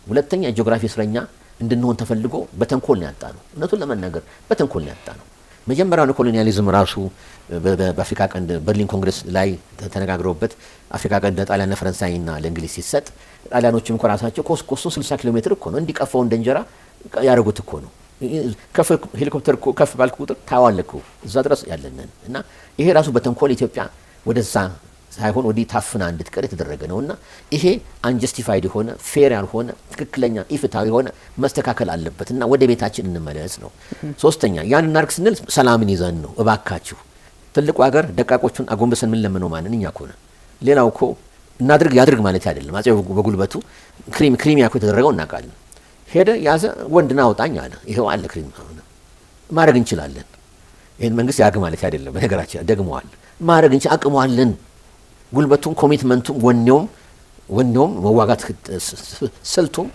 ሁለተኛ ጂኦግራፊ እስረኛ እንድንሆን ተፈልጎ በተንኮል ነው ያጣነው። እውነቱን ለመናገር በተንኮል ነው ያጣነው። መጀመሪያው ኮሎኒያሊዝም ራሱ በአፍሪካ ቀንድ በርሊን ኮንግረስ ላይ ተነጋግረውበት አፍሪካ ቀንድ ለጣሊያን ለፈረንሳይና ለእንግሊዝ ሲሰጥ ጣሊያኖችም እኮ ራሳቸው ኮስኮሱ 60 ኪሎ ሜትር እኮ ነው እንዲቀፈው እንደ እንጀራ ያደረጉት እኮ ነው። ሄሊኮፕተር ከፍ ባልክ ቁጥር ታዋለኩ እዛ ድረስ ያለንን እና ይሄ ራሱ በተንኮል ኢትዮጵያ ወደዛ ሳይሆን ወዲህ ታፍና እንድትቀር የተደረገ ነውና ይሄ አንጀስቲፋይድ የሆነ ፌር ያልሆነ ትክክለኛ ኢፍትሃዊ የሆነ መስተካከል አለበትና ወደ ቤታችን እንመለስ ነው። ሶስተኛ ያን እናርግ ስንል ሰላምን ይዘን ነው። እባካችሁ ትልቁ ሀገር ደቃቆቹን አጎንበሰን ምን ለምነው ማንን እኛ እኮ ነን። ሌላው እኮ እናድርግ ያድርግ ማለት አይደለም። አጼው በጉልበቱ ክሪሚያ እኮ የተደረገው እናውቃለን። ሄደ ያዘ ወንድና አውጣኝ አለ። ይሄው አለ ክሪም ማድረግ እንችላለን። ይሄን መንግስት ያርግ ማለት አይደለም። በነገራችን ደግመዋል ማድረግ አቅሟለን። ጉልበቱም ኮሚትመንቱም ወኔውም መዋጋት ስልቱም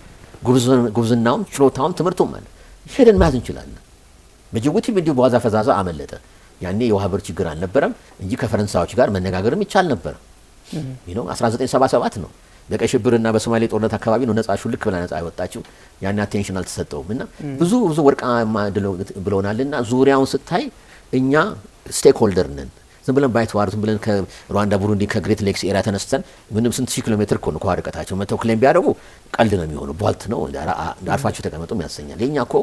ጉብዝናውም ችሎታውም ትምህርቱም አለ። ሄደን ማለት እንችላለን። በጅቡቲም እንዲሁ በዋዛ ፈዛዛ አመለጠ። ያኔ የውሃ በር ችግር አልነበረም እንጂ ከፈረንሳዮች ጋር መነጋገርም ይቻል ነበር። 1977 ነው በቀይ ሽብርና በሶማሌ ጦርነት አካባቢ ነው ነጻ ሹልክ ብላ ነጻ ያወጣችው። ያን አቴንሽን አልተሰጠውም እና ብዙ ወርቃማ ብለውናልና ዙሪያውን ስታይ እኛ ስቴክ ሆልደር ነን። ዝም ብለን ባይተዋር ዝም ብለን ከሩዋንዳ ቡሩንዲ ከግሬት ሌክስ ኤሪያ ተነስተን ምንም ስንት ሺህ ኪሎ ሜትር እኮ ነው ከውሃ ርቀታቸው መተው ክሌም ቢያደርጉ ቀልድ ነው የሚሆነው። ቧልት ነው አርፋችሁ ተቀመጡም ያሰኛል። የኛ እኮ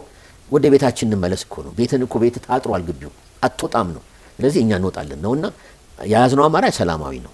ወደ ቤታችን እንመለስ እኮ ነው። ቤትን እኮ ቤት ታጥሯል፣ ግቢው አትወጣም ነው። ስለዚህ እኛ እንወጣለን ነውና የያዝነው አማራጭ ሰላማዊ ነው።